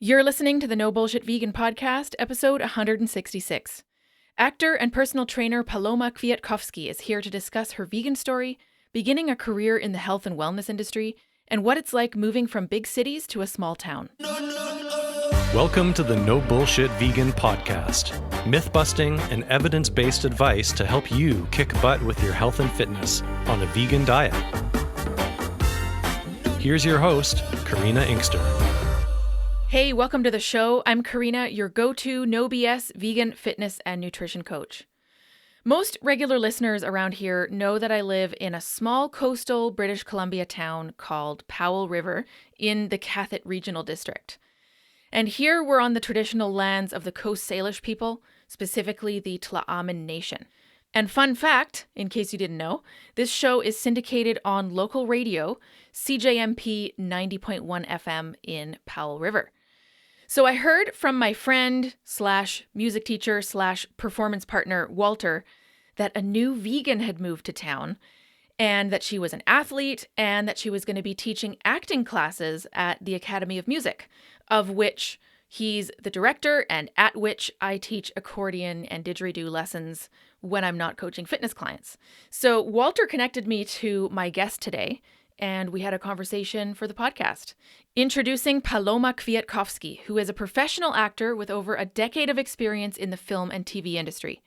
You're listening to the No Bullshit Vegan Podcast, episode 166. Actor and personal trainer Paloma Kwiatkowski is here to discuss her vegan story, beginning a career in the health and wellness industry, and what it's like moving from big cities to a small town. Welcome to the No Bullshit Vegan Podcast, myth-busting and evidence-based advice to help you kick butt with your health and fitness on a vegan diet. Here's your host, Karina Inkster. Hey, welcome to the show. I'm Karina, your go-to no BS vegan fitness and nutrition coach. Most regular listeners around here know that I live in a small coastal British Columbia town called Powell River in the Cathet Regional District. And here we're on the traditional lands of the Coast Salish people, specifically the Tla'amin Nation. And fun fact, in case you didn't know, this show is syndicated on local radio, CJMP 90.1 FM in Powell River. So I heard from my friend slash music teacher slash performance partner, Walter, that a new vegan had moved to town and that she was an athlete and that she was going to be teaching acting classes at the Academy of Music, of which he's the director and at which I teach accordion and didgeridoo lessons when I'm not coaching fitness clients. So Walter connected me to my guest today, and we had a conversation for the podcast. Introducing Paloma Kwiatkowski, who is a professional actor with over a decade of experience in the film and TV industry.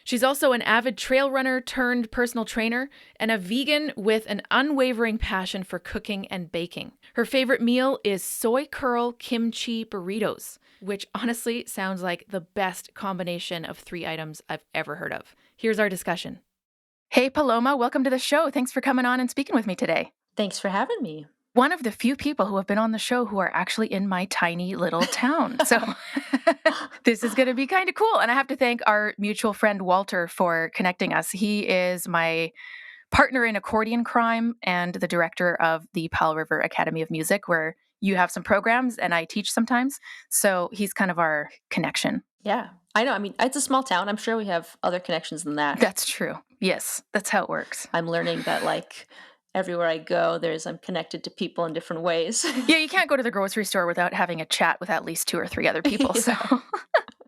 She's also an avid trail runner turned personal trainer and a vegan with an unwavering passion for cooking and baking. Her favorite meal is soy curl kimchi burritos, which honestly sounds like the best combination of 3 items I've ever heard of. Here's our discussion. Hey, Paloma, welcome to the show. Thanks for coming on and speaking with me today. Thanks for having me. One of the few people who have been on the show who are actually in my tiny little town. So this is going to be kind of cool. And I have to thank our mutual friend, Walter, for connecting us. He is my partner in accordion crime and the director of the Powell River Academy of Music, where you have some programs and I teach sometimes. So he's kind of our connection. Yeah, I know. I mean, it's a small town. I'm sure we have other connections than that. That's true. Yes, that's how it works. I'm learning that everywhere I go, I'm connected to people in different ways. Yeah, you can't go to the grocery store without having a chat with at least 2 or 3 other people. So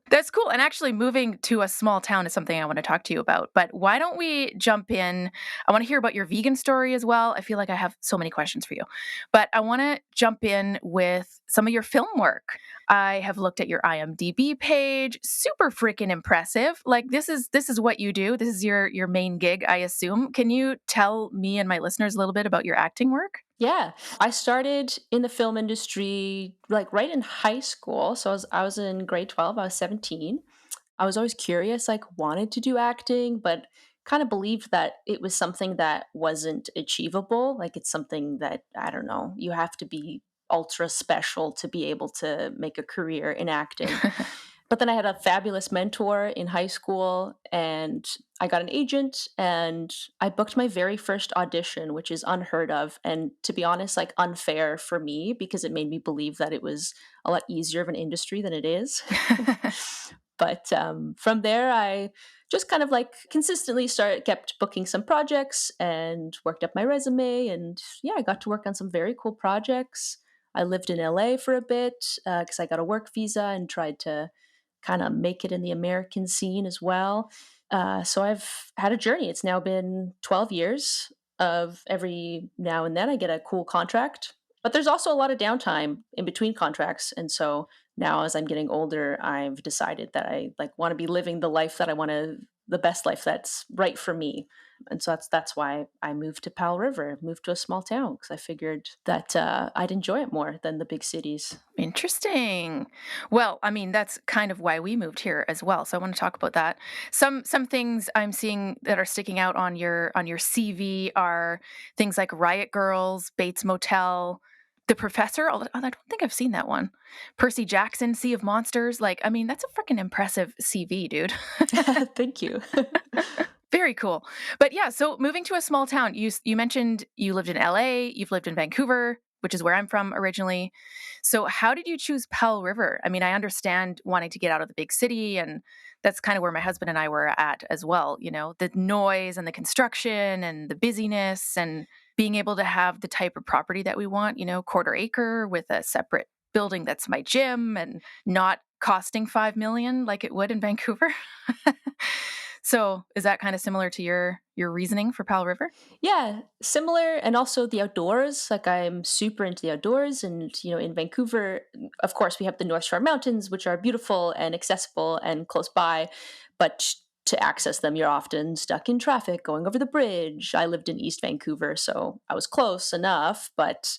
that's cool. And actually moving to a small town is something I want to talk to you about. But why don't we jump in? I want to hear about your vegan story as well. I feel like I have so many questions for you. But I want to jump in with some of your film work. I have looked at your IMDb page. Super freaking impressive. Like this is what you do. This is your main gig, I assume. Can you tell me and my listeners a little bit about your acting work? Yeah, I started in the film industry right in high school. So I was in grade 12. I was 17. I was always curious, wanted to do acting, but kind of believed that it was something that wasn't achievable. It's something that, I don't know, you have to be ultra special to be able to make a career in acting. But then I had a fabulous mentor in high school and I got an agent and I booked my very first audition, which is unheard of. And to be honest, unfair for me because it made me believe that it was a lot easier of an industry than it is. But from there, I just kind of consistently kept booking some projects and worked up my resume. And yeah, I got to work on some very cool projects. I lived in LA for a bit because I got a work visa and tried to kind of make it in the American scene as well. So I've had a journey. It's now been 12 years of every now and then I get a cool contract, but there's also a lot of downtime in between contracts. And so now as I'm getting older, I've decided that I want to be living the life that the best life that's right for me. And so that's why I moved to Powell River, moved to a small town because I figured that I'd enjoy it more than the big cities. Interesting. Well, I mean, that's kind of why we moved here as well. So I want to talk about that. Some things I'm seeing that are sticking out on your CV are things like Riot Girls, Bates Motel, The Professor. I don't think I've seen that one. Percy Jackson, Sea of Monsters. That's a freaking impressive CV, dude. Thank you. Very cool. But yeah, so moving to a small town, you mentioned you lived in LA, you've lived in Vancouver, which is where I'm from originally. So how did you choose Powell River? I mean, I understand wanting to get out of the big city, and that's kind of where my husband and I were at as well. You know, the noise and the construction and the busyness and being able to have the type of property that we want, 1/4 acre with a separate building that's my gym and not costing 5 million like it would in Vancouver. So is that kind of similar to your reasoning for Powell River? Yeah, similar, and also the outdoors. Like I'm super into the outdoors, and in Vancouver, of course, we have the North Shore Mountains, which are beautiful and accessible and close by, but to access them, you're often stuck in traffic going over the bridge. I lived in East Vancouver, so I was close enough, but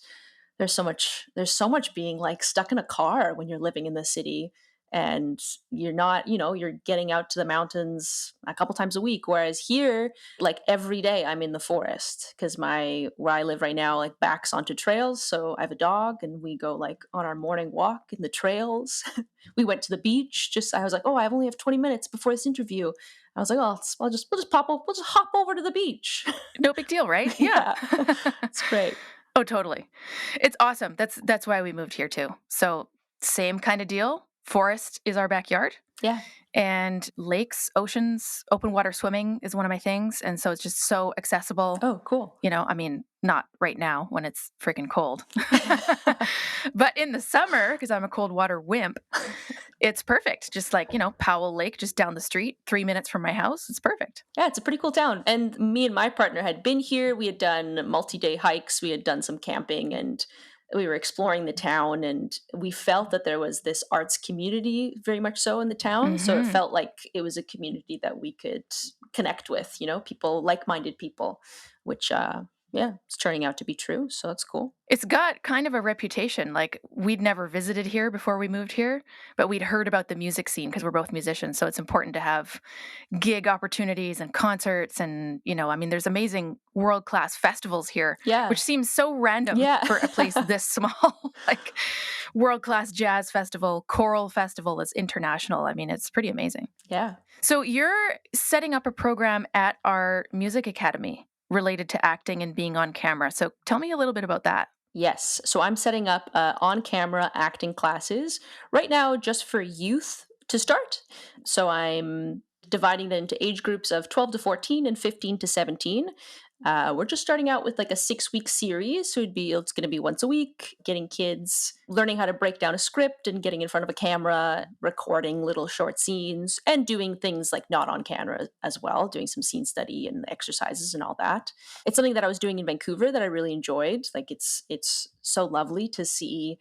there's so much being like stuck in a car when you're living in the city, and you're not, you're getting out to the mountains a couple times a week, whereas here, like every day I'm in the forest because my where I live right now like backs onto trails. So I have a dog and we go like on our morning walk in the trails. We went to the beach. Just I was like, oh, I only have 20 minutes before this interview. I was like, oh, we'll just hop over to the beach. No big deal, right? Yeah. Yeah, it's great. Oh, totally. It's awesome. That's why we moved here too. So same kind of deal. Forest is our backyard. Yeah. And lakes, oceans, open water swimming is one of my things. And so it's just so accessible. Oh, cool. I mean, not right now when it's freaking cold, but in the summer, because I'm a cold water wimp, it's perfect. Just like, Powell Lake, just down the street, 3 minutes from my house. It's perfect. Yeah, it's a pretty cool town. And me and my partner had been here. We had done multi-day hikes. We had done some camping, and we were exploring the town, and we felt that there was this arts community very much so in the town. So it Mhm. felt like it was a community that we could connect with, people, like-minded people, which, yeah, it's turning out to be true. So that's cool. It's got kind of a reputation. Like we'd never visited here before we moved here, but we'd heard about the music scene because we're both musicians. So it's important to have gig opportunities and concerts. And, I mean, there's amazing world-class festivals here, Yeah. which seems so random Yeah. for a place this small. Like world-class jazz festival, choral festival that's international. I mean, it's pretty amazing. Yeah. So you're setting up a program at our music academy related to acting and being on camera. So tell me a little bit about that. Yes. So I'm setting up on-camera acting classes right now just for youth to start. So I'm dividing them into age groups of 12 to 14 and 15 to 17. We're just starting out with like a 6-week series. So it's going to be once a week, getting kids learning how to break down a script and getting in front of a camera, recording little short scenes, and doing things like not on camera as well, doing some scene study and exercises and all that. It's something that I was doing in Vancouver that I really enjoyed. Like it's so lovely to see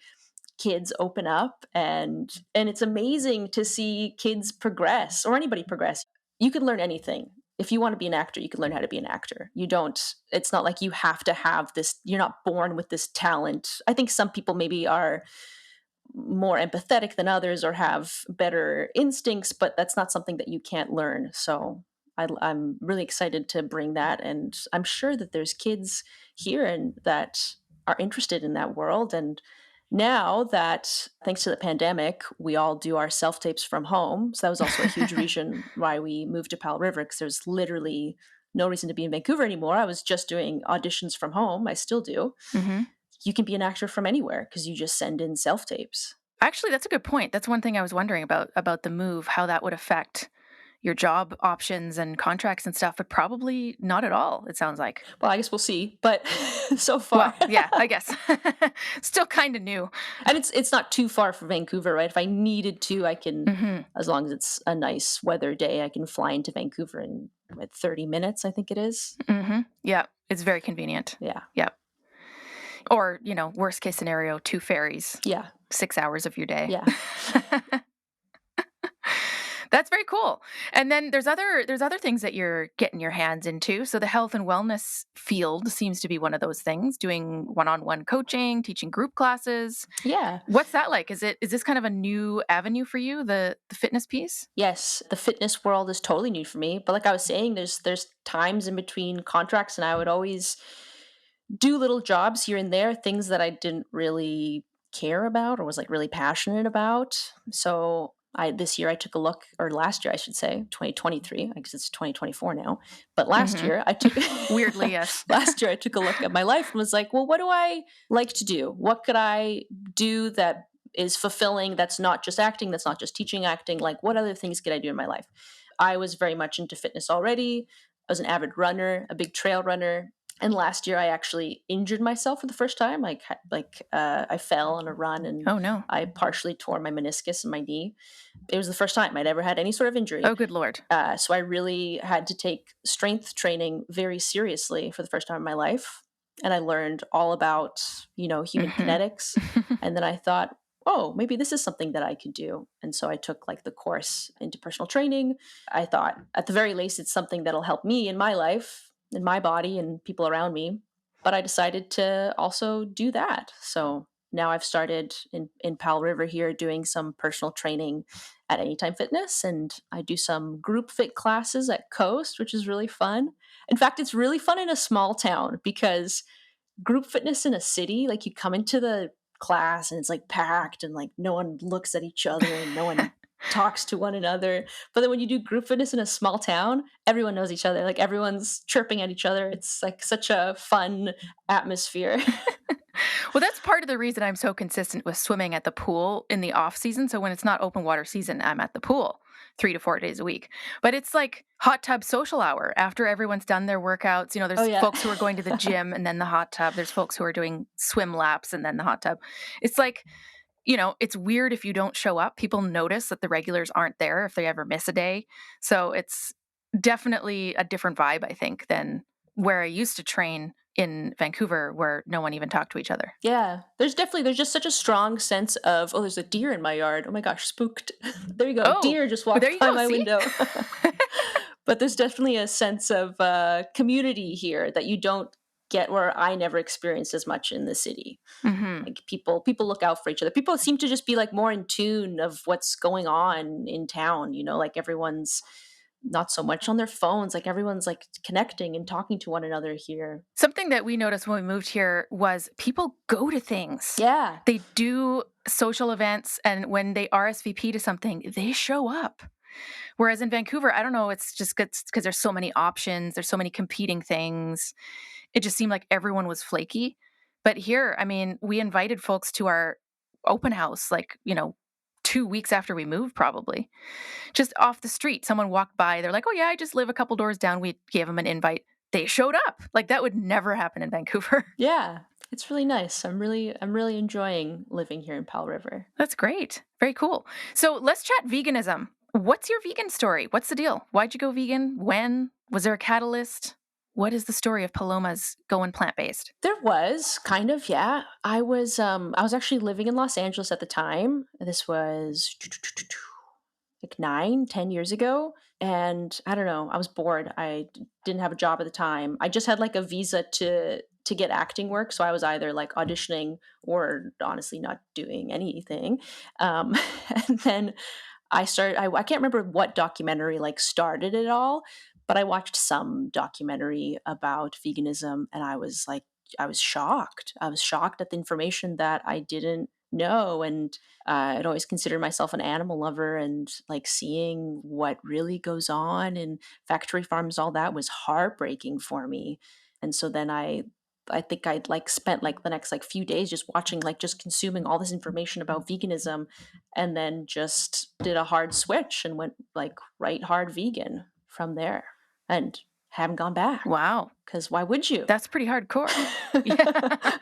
kids open up, and it's amazing to see kids progress, or anybody progress. You can learn anything. If you want to be an actor, you can learn how to be an actor. It's not like you have to have this, you're not born with this talent. I think some people maybe are more empathetic than others or have better instincts, but that's not something that you can't learn. So I'm really excited to bring that, and I'm sure that there's kids here and that are interested in that world. And now that, thanks to the pandemic, we all do our self tapes from home. So that was also a huge reason why we moved to Powell River, because there's literally no reason to be in Vancouver anymore. I was just doing auditions from home. I still do. Mm-hmm. You can be an actor from anywhere because you just send in self tapes. Actually, that's a good point. That's one thing I was wondering about the move, how that would affect your job options and contracts and stuff, but probably not at all, it sounds like. Well, I guess we'll see. But so far, Well, yeah, I guess. Still kind of new. and it's not too far from Vancouver, right? If I needed to, I can, Mm-hmm. as long as it's a nice weather day, I can fly into Vancouver in 30 minutes, I think it is. Mm-hmm. Yeah, it's very convenient. Yeah. Yeah. Or, worst case scenario, 2 ferries, Yeah. 6 hours of your day. Yeah. That's very cool. And then there's other things that you're getting your hands into. So the health and wellness field seems to be one of those things, doing one-on-one coaching, teaching group classes. Yeah. What's that like? Is this kind of a new avenue for you, the fitness piece? Yes, the fitness world is totally new for me. But like I was saying, there's times in between contracts, and I would always do little jobs here and there, things that I didn't really care about or was like really passionate about. So this year I took a look, or last year I should say, 2023, I guess it's 2024 now. But last Mm-hmm. year I took Weirdly, yes. last year I took a look at my life and was like, well, what do I like to do? What could I do that is fulfilling, that's not just acting, that's not just teaching acting? Like, what other things could I do in my life? I was very much into fitness already. I was an avid runner, a big trail runner. And last year, I actually injured myself for the first time. I fell on a run and Oh, no. I partially tore my meniscus in my knee. It was the first time I'd ever had any sort of injury. Oh, good Lord. So I really had to take strength training very seriously for the first time in my life. And I learned all about, human Hmm. kinetics. And then I thought, oh, maybe this is something that I could do. And so I took like the course into personal training. I thought at the very least, it's something that'll help me in my life, in my body, and people around me. But I decided to also do that. So now I've started in Powell River here doing some personal training at Anytime Fitness, and I do some group fit classes at Coast, which is really fun. In fact, it's really fun in a small town because group fitness in a city, like you come into the class and it's like packed and like no one looks at each other and no one talks to one another. But then when you do group fitness in a small town, everyone knows each other. Like everyone's chirping at each other. It's like such a fun atmosphere. Well, that's part of the reason I'm so consistent with swimming at the pool in the off season. So when it's not open water season, I'm at the pool 3 to 4 days a week. But it's like hot tub social hour after everyone's done their workouts. Oh There's yeah. folks who are going to the gym and then the hot tub. There's folks who are doing swim laps and then the hot tub. It's like, it's weird if you don't show up. People notice that the regulars aren't there if they ever miss a day. So it's definitely a different vibe, I think, than where I used to train in Vancouver, where no one even talked to each other. Yeah, there's just such a strong sense of, oh, there's a deer in my yard. Oh my gosh, spooked. There you go. Oh, Deer just well, there walked you by go. my See? window. But there's definitely a sense of community here that you don't get, where I never experienced as much in the city. Hmm. Like people look out for each other. People seem to just be like more in tune of what's going on in town, like everyone's not so much on their phones, like everyone's like connecting and talking to one another here. Something that we noticed when we moved here was people go to things. Yeah. They do social events, and when they RSVP to something, they show up. Whereas in Vancouver, I don't know, it's just because there's so many options, there's so many competing things. It just seemed like everyone was flaky. But here, I mean, we invited folks to our open house, like, 2 weeks after we moved, probably. Just off the street, someone walked by. They're like, oh, yeah, I just live a couple doors down. We gave them an invite. They showed up. Like, that would never happen in Vancouver. Yeah, it's really nice. I'm really enjoying living here in Powell River. That's great. Very cool. So let's chat veganism. What's your vegan story? What's the deal? Why'd you go vegan? When? Was there a catalyst? What is the story of Paloma's going plant-based? There was kind of, yeah. I was actually living in Los Angeles at the time. This was like 9, 10 years ago. And I don't know, I was bored. Didn't have a job at the time. I just had like a visa to get acting work. So I was either like auditioning or honestly not doing anything. Um, and then I can't remember what documentary like started it all, but I watched some documentary about veganism and I was shocked. I was shocked at the information that I didn't know. And I'd always considered myself an animal lover, and like seeing what really goes on in factory farms, all that was heartbreaking for me. And so then I think I'd like spent like the next like few days just watching, like just consuming all this information about veganism, and then just did a hard switch and went like right hard vegan from there, and haven't gone back, Wow. because why would you? That's pretty hardcore. Yeah.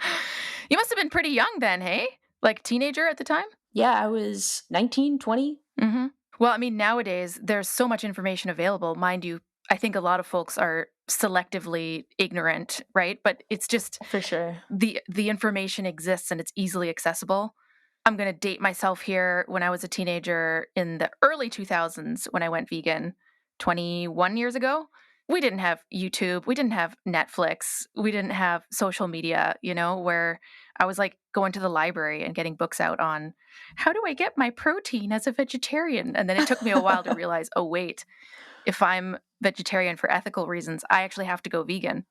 You must have been pretty young then, hey? Like teenager at the time? Yeah, I was 19, 20. Hmm. Well, I mean, nowadays there's so much information available. Mind you, I think a lot of folks are selectively ignorant, right? But it's just For sure. the information exists and it's easily accessible. I'm going to date myself here. When I was a teenager in the early 2000s, when I went vegan 21 years ago, we didn't have YouTube, we didn't have Netflix, we didn't have social media, where I was like going to the library and getting books out on how do I get my protein as a vegetarian? And then it took me a while to realize, oh, wait, if I'm vegetarian for ethical reasons, I actually have to go vegan.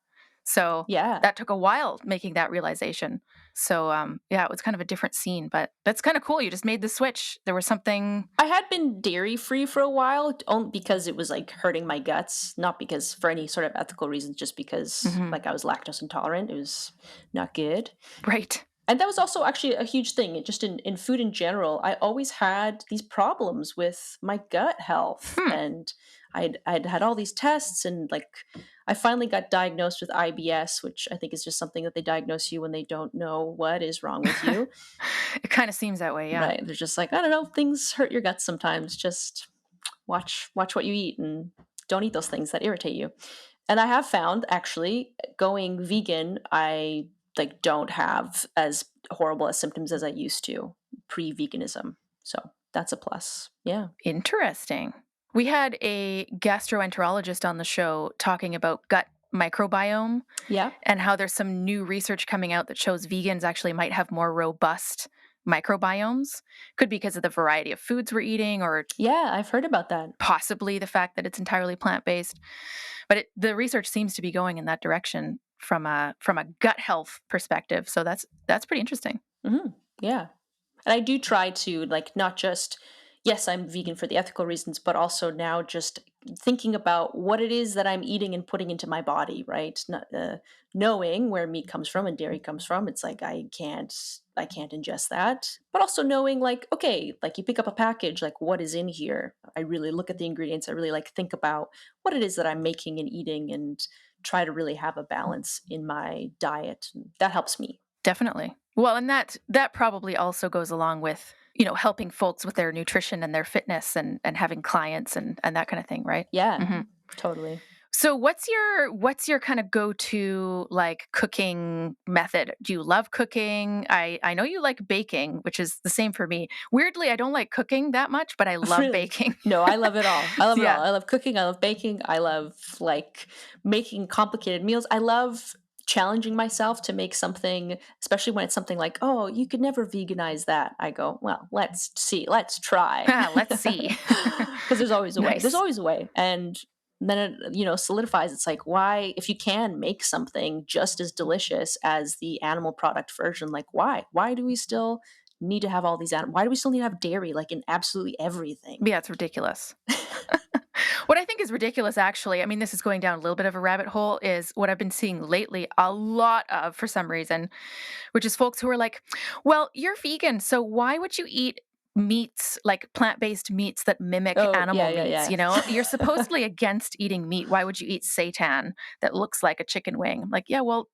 So Yeah. that took a while making that realization. So yeah, it was kind of a different scene, but that's kind of cool. You just made the switch. There was something. I had been dairy free for a while, only because it was like hurting my guts, not because for any sort of ethical reasons, just because Mhm. like I was lactose intolerant. It was not good. Right. And that was also actually a huge thing, just in food in general. I always had these problems with my gut health, Hmm. and I'd had all these tests, and like I finally got diagnosed with IBS, which I think is just something that they diagnose you when they don't know what is wrong with you. It kind of seems that way, yeah. Right? They're just like, I don't know, things hurt your guts sometimes. Just watch what you eat and don't eat those things that irritate you. And I have found actually going vegan, I like don't have as horrible as symptoms as I used to pre-veganism. So that's a plus. Yeah. Interesting. We had a gastroenterologist on the show talking about gut microbiome Yeah. and how there's some new research coming out that shows vegans actually might have more robust microbiomes. Could be because of the variety of foods we're eating or Yeah, I've heard about that. possibly the fact that it's entirely plant-based. But the research seems to be going in that direction from a gut health perspective. So that's pretty interesting. Yeah. And I do try to like not just yes, I'm vegan for the ethical reasons, but also now just thinking about what it is that I'm eating and putting into my body, right? Not, knowing where meat comes from and dairy comes from, it's like I can't ingest that. But also knowing like okay, like you pick up a package, like what is in here? I really look at the ingredients. I really like think about what it is that I'm making and eating and try to really have a balance in my diet. And that helps me. Definitely. Well, and that probably also goes along with, helping folks with their nutrition and their fitness and having clients and that kind of thing, right? Yeah, Hmm. totally. So what's your kind of go-to like cooking method? Do you love cooking? I know you like baking, which is the same for me. Weirdly, I don't like cooking that much, but I love Really? baking. No, I love it all. I love it all. Yeah. I love cooking, I love baking, I love, like, making complicated meals. I love challenging myself to make something, especially when it's something like, "Oh, you could never veganize that." I go, "Well, let's see, let's try." Let's see. Because there's always a way. There's Nice. always a way, and then it, solidifies. It's like, why if you can make something just as delicious as the animal product version, like, why? Why do we still need to have all these why do we still need to have dairy, like, in absolutely everything? Yeah, it's ridiculous. What I think is ridiculous, actually, I mean, this is going down a little bit of a rabbit hole, is what I've been seeing lately a lot of for some reason, which is folks who are like, well, you're vegan, so why would you eat meats, like plant-based meats that mimic Oh, animal yeah, yeah, meats? yeah. You're supposedly against eating meat. Why would you eat seitan that looks like a chicken wing? Like, yeah, well,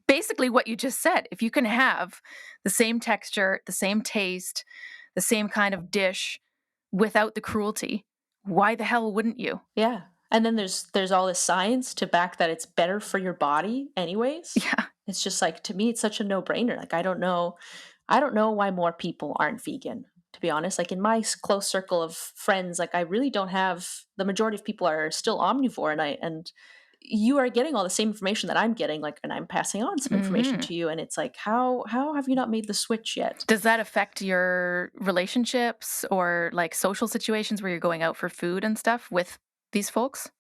basically what you just said. If you can have the same texture, the same taste, the same kind of dish without the cruelty, why the hell wouldn't you? Yeah, and then there's all this science to back that it's better for your body anyways. Yeah. It's just like, to me, it's such a no-brainer, like, I don't know why more people aren't vegan, to be honest, like, in my close circle of friends, like, I really don't have the majority of people are still omnivore, and you are getting all the same information that I'm getting, like, and I'm passing on some information Hmm. to you, and it's like, how have you not made the switch yet? Does that affect your relationships or like social situations where you're going out for food and stuff with these folks?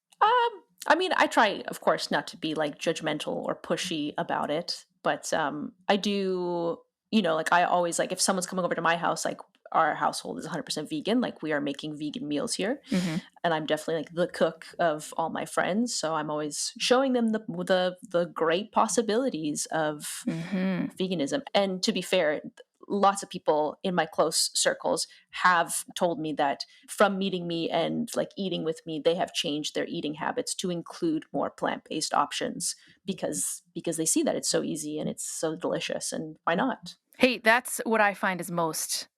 I mean, I try, of course, not to be like judgmental or pushy about it, but I do, like I always like if someone's coming over to my house, like our household is 100% vegan, like we are making vegan meals here, Hmm. and I'm definitely like the cook of all my friends, so I'm always showing them the great possibilities of Hmm. veganism. And to be fair, lots of people in my close circles have told me that from meeting me and like eating with me, they have changed their eating habits to include more plant-based options because they see that it's so easy and it's so delicious, and why not? Hey, that's what I find is most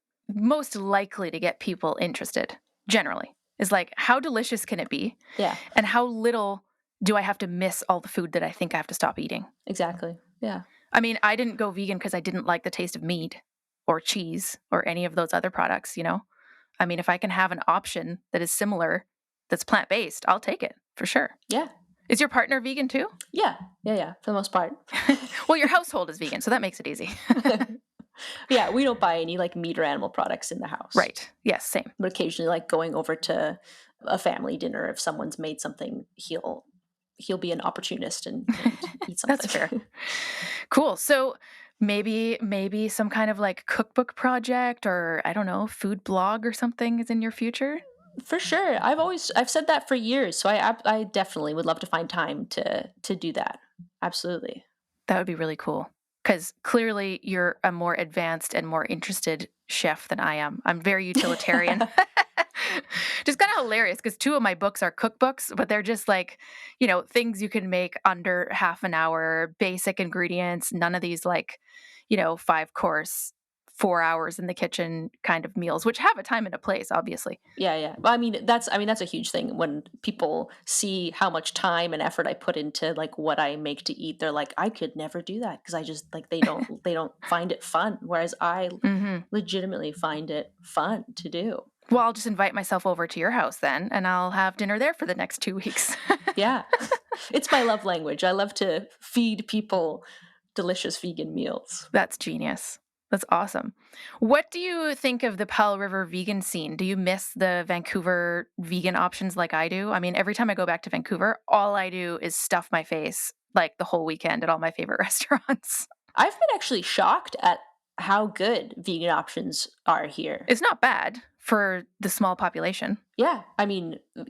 likely to get people interested generally. Is like how delicious can it be Yeah, and how little do I have to miss all the food that I think I have to stop eating? exactly. Yeah. I mean, I didn't go vegan because I didn't like the taste of meat or cheese or any of those other products. I mean, if I can have an option that is similar, that's plant-based, I'll take it for sure. Yeah. Is your partner vegan too? Yeah. Yeah, yeah, for the most part. Well, your household is vegan, so that makes it easy. Yeah, we don't buy any like meat or animal products in the house. Right. Yes, same. But occasionally like going over to a family dinner, if someone's made something, he'll be an opportunist and eat That's something. fair. Cool. So maybe some kind of like cookbook project or I don't know, food blog or something is in your future? For sure. I've said that for years, so I definitely would love to find time to do that. Absolutely. That would be really cool. because clearly you're a more advanced and more interested chef than I am. I'm very utilitarian. Just kind of hilarious because two of my books are cookbooks, but they're just like, things you can make under half an hour, basic ingredients, none of these like, 5-course, 4 hours in the kitchen kind of meals, which have a time and a place, obviously. Yeah, yeah. Well, that's a huge thing when people see how much time and effort I put into like what I make to eat. They're like, I could never do that because I just like they don't find it fun. Whereas I Hmm. legitimately find it fun to do. Well, I'll just invite myself over to your house then, and I'll have dinner there for the next 2 weeks. Yeah. It's my love language. I love to feed people delicious vegan meals. That's genius. That's awesome. What do you think of the Powell River vegan scene? Do you miss the Vancouver vegan options like I do? I mean, every time I go back to Vancouver, all I do is stuff my face like the whole weekend at all my favorite restaurants. I've been actually shocked at how good vegan options are here. It's not bad for the small population. Yeah,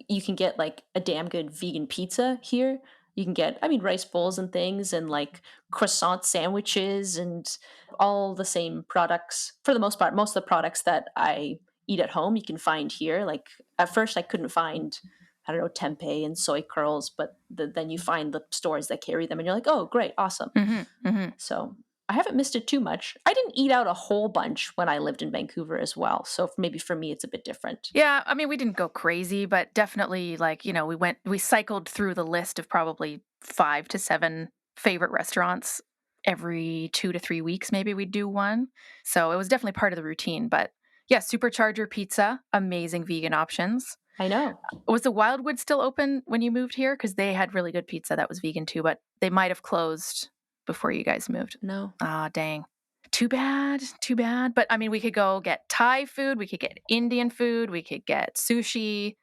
you can get like a damn good vegan pizza here. You can get, rice bowls and things and like croissant sandwiches and all the same products for the most part. Most of the products that I eat at home, you can find here. Like at first, I couldn't find, I don't know, tempeh and soy curls, but then you find the stores that carry them and you're like, oh, great, awesome. Hmm. Hmm. So I haven't missed it too much. I didn't eat out a whole bunch when I lived in Vancouver as well. So maybe for me, it's a bit different. Yeah, I mean, we didn't go crazy, but definitely like, we cycled through the list of probably 5 to 7 favorite restaurants every 2 to 3 weeks. Maybe we'd do one. So it was definitely part of the routine. But yeah, Supercharger Pizza, amazing vegan options. I know. Was the Wildwood still open when you moved here? Because they had really good pizza that was vegan too, but they might have closed before you guys moved. No. Ah, dang. Too bad, too bad. But I mean, we could go get Thai food, we could get Indian food, we could get sushi.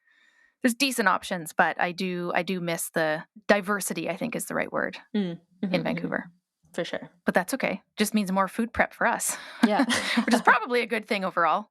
There's decent options, but I do miss the diversity, I think is the right word in Vancouver. For sure. But that's okay. Just means more food prep for us. Yeah. Which is probably a good thing overall.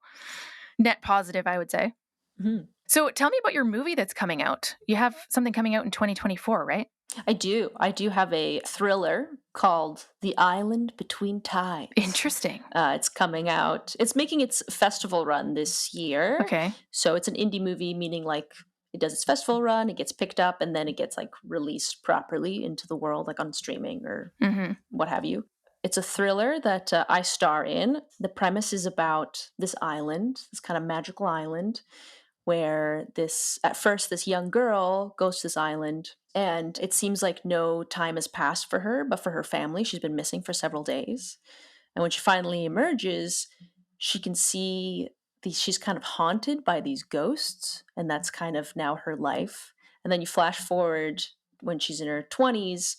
Net positive, I would say. Mhm. So tell me about your movie that's coming out. You have something coming out in 2024, right? I do. I do have a thriller called The Island Between Tides. Interesting. It's coming out. It's making its festival run this year. Okay. So it's an indie movie, meaning like it does its festival run, it gets picked up, and then it gets like released properly into the world, like on streaming or Mm-hmm. what have you. It's a thriller that I star in. The premise is about this island, this kind of magical island, where at first this young girl goes to this island and it seems like no time has passed for her, but for her family, she's been missing for several days. And when she finally emerges, she can see she's kind of haunted by these ghosts, and that's kind of now her life. And then you flash forward when she's in her 20s,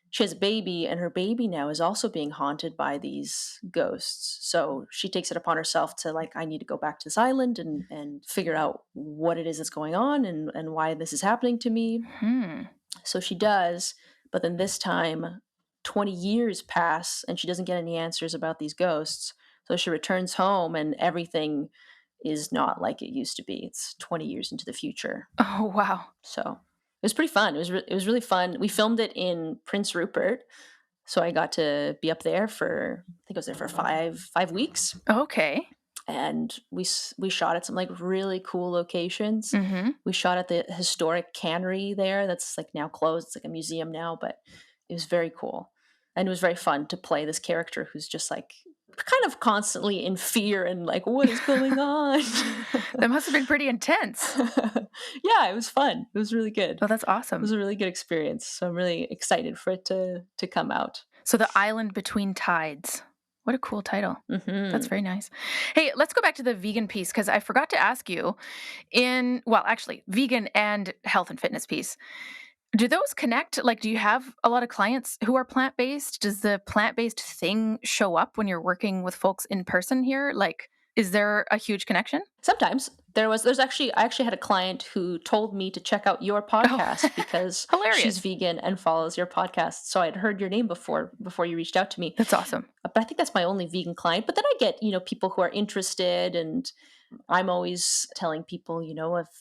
she has a baby, and her baby now is also being haunted by these ghosts. So she takes it upon herself to like, I need to go back to this island and figure out what it is that's going on and why this is happening to me. So she does, but then this time 20 years pass and she doesn't get any answers about these ghosts. So she returns home and everything is not like it used to be. It's 20 years into the future. Oh, wow. So it was pretty fun. It was really fun. We filmed it in Prince Rupert, so I got to be up there for I think I was there for 5 weeks, Okay. and we shot at some like really cool locations. Mm-hmm. We shot at the historic cannery there. That's like now closed. It's like a museum now, but it was very cool, and it was very fun to play this character who's just like kind of constantly in fear and like, what is going on? That must have been pretty intense. Yeah, it was fun. It was really good. Oh, that's It awesome. was a really good experience. So I'm really excited for it to come out. So The Island Between Tides. What a cool title. Mm-hmm. That's very nice. Hey, let's go back to the vegan piece because I forgot to ask you actually, vegan and health and fitness piece. Do those connect? Like, do you have a lot of clients who are plant-based? Does the plant-based thing show up when you're working with folks in person here? Like, is there a huge connection? Sometimes I actually had a client who told me to check out your podcast because Hilarious. she's vegan and follows your podcast. So I'd heard your name before you reached out to me. That's awesome. But I think that's my only vegan client. But then I get, people who are interested, and I'm always telling people,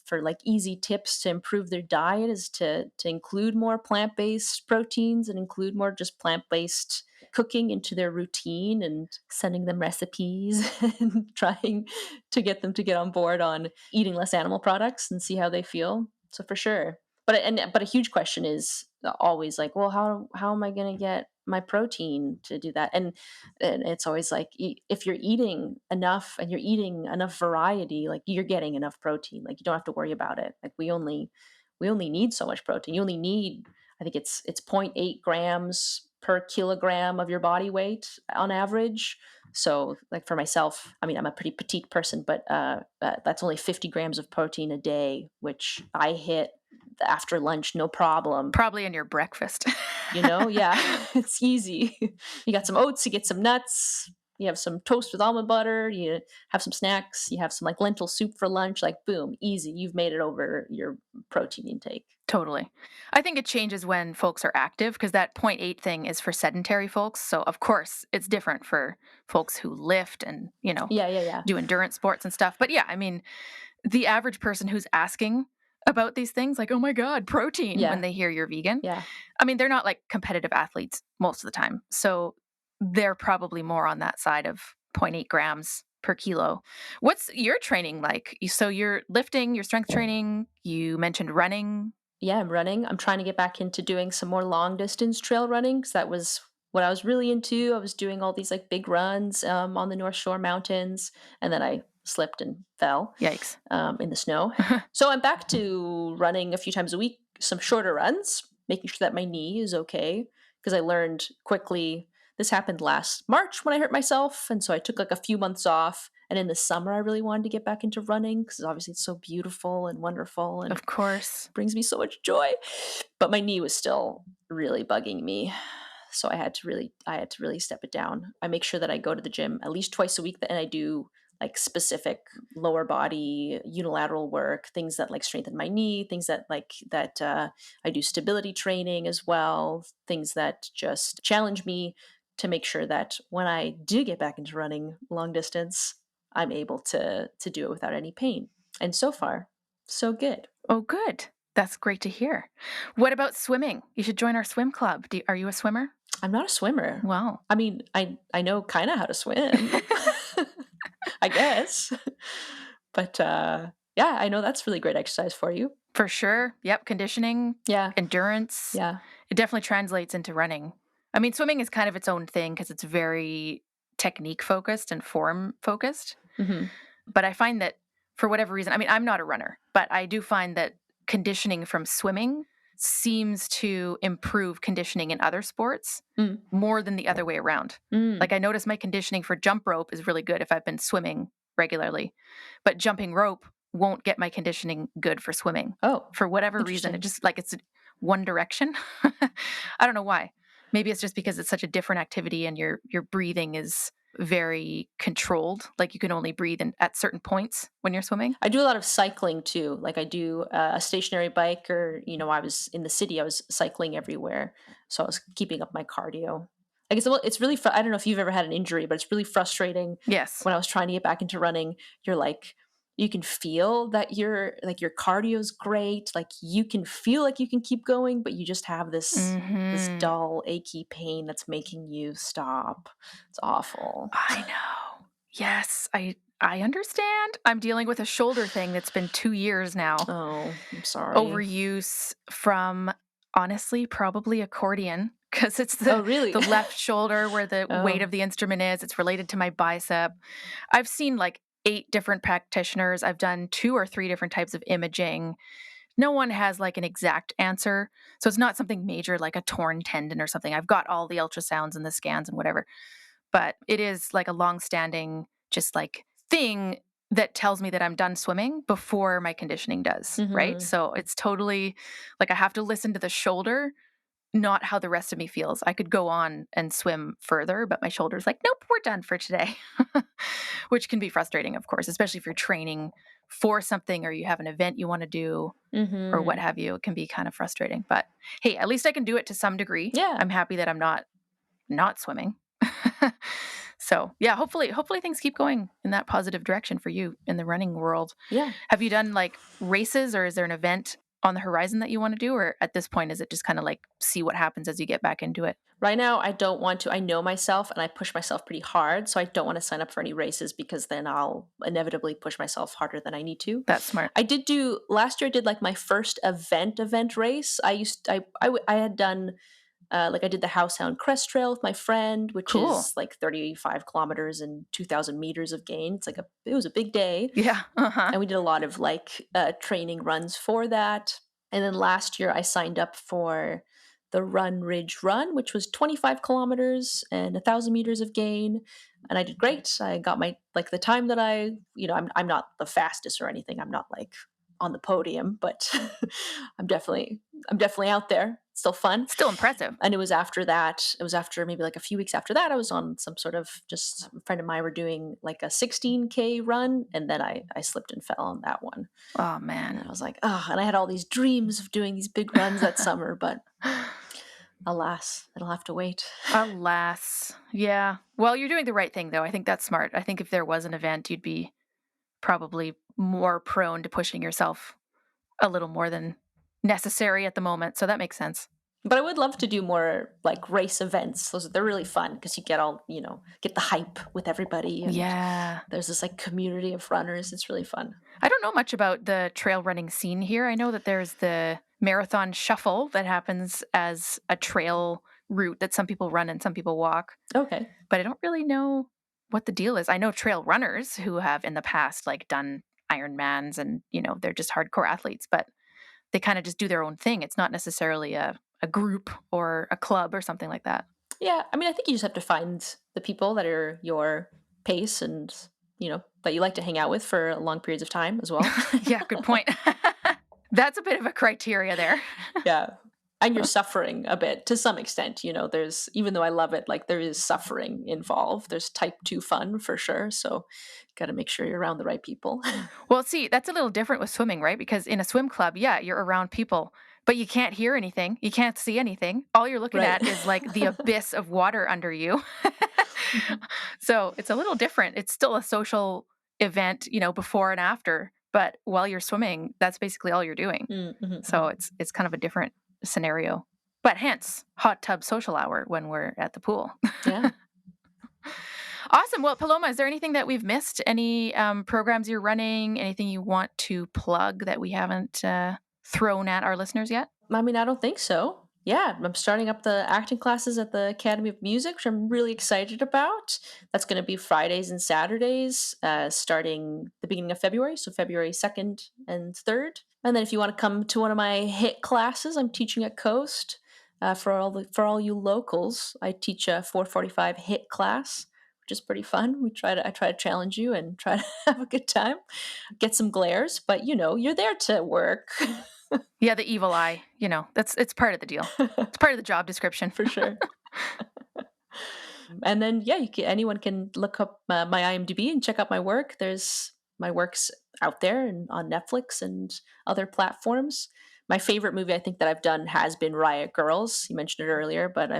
for like easy tips to improve their diet is to include more plant-based proteins and include more just plant-based cooking into their routine and sending them recipes and trying to get them to get on board on eating less animal products and see how they feel. So for sure. But a huge question is always like, well, how am I going to get my protein to do that? And it's always like, if you're eating enough and you're eating enough variety, like you're getting enough protein. Like you don't have to worry about it. Like we only need so much protein. You only need, I think it's 0.8 grams per kilogram of your body weight on average. So like for myself, I mean, I'm a pretty petite person, but that's only 50 grams of protein a day, which I hit after lunch, no problem. Probably in your breakfast. Yeah, it's easy. You got some oats, you get some nuts, you have some toast with almond butter, you have some snacks, you have some like lentil soup for lunch, like boom, easy. You've made it over your protein intake. Totally. I think it changes when folks are active because that 0.8 thing is for sedentary folks. So of course it's different for folks who lift and, Yeah. do endurance sports and stuff. But yeah, I mean, the average person who's asking about these things, like, oh my God, protein, Yeah. when they hear you're vegan. Yeah. I mean, they're not like competitive athletes most of the time. So they're probably more on that side of 0.8 grams per kilo. What's your training like? So you're lifting, your strength training, you mentioned running. Yeah, I'm running. I'm trying to get back into doing some more long distance trail running because that was what I was really into. I was doing all these like big runs on the North Shore mountains, and then I slipped and fell Yikes. in the snow. So I'm back to running a few times a week, some shorter runs, making sure that my knee is okay because I learned quickly. This happened last March when I hurt myself, and so I took like a few months off. And in the summer, I really wanted to get back into running because obviously it's so beautiful and wonderful, and Of course. brings me so much joy. But my knee was still really bugging me. So I had to really step it down. I make sure that I go to the gym at least twice a week and I do like specific lower body unilateral work, things that like strengthen my knee, things that I do stability training as well, things that just challenge me to make sure that when I do get back into running long distance, I'm able to do it without any pain. And so far, so good. Oh, good. That's great to hear. What about swimming? You should join our swim club. Are you a swimmer? I'm not a swimmer. Wow. I mean, I know kind of how to swim, I guess. But yeah, I know that's really great exercise for you. For sure. Yep. Conditioning, Yeah. endurance. Yeah. It definitely translates into running. I mean, swimming is kind of its own thing because it's very technique focused and form focused. Hmm. But I find that for whatever reason, I mean, I'm not a runner, but I do find that conditioning from swimming seems to improve conditioning in other sports more than the other way around. Like I notice my conditioning for jump rope is really good if I've been swimming regularly, but jumping rope won't get my conditioning good for swimming. Oh, For whatever reason, it just like it's one direction. I don't know why. Maybe it's just because it's such a different activity and your breathing is very controlled. Like you can only breathe at certain points when you're swimming. I do a lot of cycling too. Like I do a stationary bike, or I was in the city. I was cycling everywhere, so I was keeping up my cardio. I guess it's really. I don't know if you've ever had an injury, but it's really frustrating. Yes. When I was trying to get back into running, you're like, you can feel that your cardio is great. Like you can feel like you can keep going, but you just have this dull, achy pain that's making you stop. It's awful. I know. Yes, I understand. I'm dealing with a shoulder thing that's been 2 years now. Oh, I'm sorry. Overuse from, honestly, probably accordion because it's the really? the left shoulder where the weight of the instrument is. It's related to my bicep. I've seen like 8 different practitioners. I've done 2 or 3 different types of imaging. No one has like an exact answer. So it's not something major like a torn tendon or something. I've got all the ultrasounds and the scans and whatever. But it is like a long-standing just like thing that tells me that I'm done swimming before my conditioning does, right? So it's totally like I have to listen to the shoulder, not how the rest of me feels. I could go on and swim further, but my shoulder's like, nope, we're done for today, which can be frustrating, of course, especially if you're training for something or you have an event you want to do or what have you. It can be kind of frustrating. But hey, at least I can do it to some degree. Yeah. I'm happy that I'm not swimming. So yeah, hopefully things keep going in that positive direction for you in the running world. Yeah. Have you done like races or is there an event on the horizon that you want to do? Or at this point, is it just kind of like see what happens as you get back into it? Right now, I don't want to. I know myself and I push myself pretty hard. So I don't want to sign up for any races because then I'll inevitably push myself harder than I need to. That's smart. Last year, I did like my first event race. I had done, like I did the Househound Crest Trail with my friend, which Cool. is like 35 kilometers and 2,000 meters of gain. It was a big day. Yeah. Uh-huh. And we did a lot of like training runs for that. And then last year I signed up for the Run Ridge Run, which was 25 kilometers and 1,000 meters of gain. And I did great. I got the time that I'm not the fastest or anything. I'm not like on the podium, but I'm definitely out there. Still fun. Still impressive. And it was after maybe like a few weeks after that, I was on some sort of, just a friend of mine were doing like a 16K run. And then I slipped and fell on that one. Oh, man. And I was like, and I had all these dreams of doing these big runs that summer, but alas, it'll have to wait. Alas. Yeah. Well, you're doing the right thing, though. I think that's smart. I think if there was an event, you'd be probably more prone to pushing yourself a little more than necessary at the moment. So that makes sense. But I would love to do more like race events. They're really fun because you get get the hype with everybody. And yeah. There's this like community of runners. It's really fun. I don't know much about the trail running scene here. I know that there's the marathon shuffle that happens as a trail route that some people run and some people walk. Okay. But I don't really know what the deal is. I know trail runners who have in the past like done Ironmans and, they're just hardcore athletes, but they kind of just do their own thing. It's not necessarily a group or a club or something like that. Yeah. I mean, I think you just have to find the people that are your pace and, that you like to hang out with for long periods of time as well. Yeah, good point. That's a bit of a criteria there. Yeah. And you're suffering a bit to some extent, there's, even though I love it, like there is suffering involved. There's type 2 fun for sure. So got to make sure you're around the right people. Well, see, that's a little different with swimming, right? Because in a swim club, yeah, you're around people, but you can't hear anything. You can't see anything. All you're looking at is like the abyss of water under you. So it's a little different. It's still a social event, before and after, but while you're swimming, that's basically all you're doing. Mm-hmm. So it's kind of a different scenario, but hence hot tub social hour when we're at the pool. Yeah. Awesome. Well, Paloma, is there anything that we've missed? Any programs you're running? Anything you want to plug that we haven't thrown at our listeners yet? I mean, I don't think so. Yeah, I'm starting up the acting classes at the Academy of Music, which I'm really excited about. That's going to be Fridays and Saturdays, starting the beginning of February, so February 2nd and 3rd. And then if you want to come to one of my HIIT classes, I'm teaching at Coast. For all you locals, I teach a 4:45 HIIT class, which is pretty fun. I try to challenge you and try to have a good time, get some glares, but you're there to work. Yeah, the evil eye, it's part of the deal. It's part of the job description. For sure. And then, yeah, anyone can look up my IMDb and check out my work. My work's out there and on Netflix and other platforms. My favorite movie I think that I've done has been Riot Girls. You mentioned it earlier, but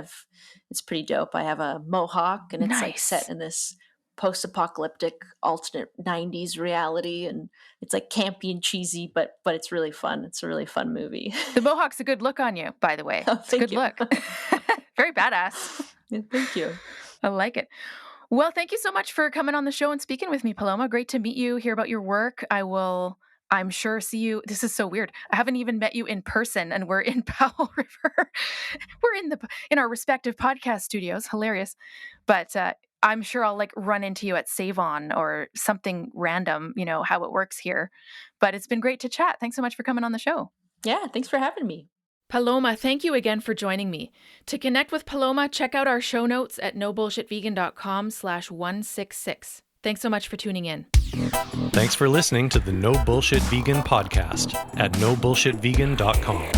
it's pretty dope. I have a mohawk and it's like set in this post-apocalyptic alternate 90s reality, and it's like campy and cheesy, but it's really fun. It's a really fun movie. The mohawk's a good look on you, by the way. It's a good look. Very badass. Yeah, thank you. I like it. Well, thank you so much for coming on the show and speaking with me, Paloma. Great to meet you, hear about your work. I'm sure see you. This is so weird. I haven't even met you in person, and we're in Powell River. We're in our respective podcast studios. Hilarious. But I'm sure I'll like run into you at Save On or something random, how it works here. But it's been great to chat. Thanks so much for coming on the show. Yeah, thanks for having me. Paloma, thank you again for joining me. To connect with Paloma, check out our show notes at nobullshitvegan.com/166. Thanks so much for tuning in. Thanks for listening to the No Bullshit Vegan podcast at nobullshitvegan.com.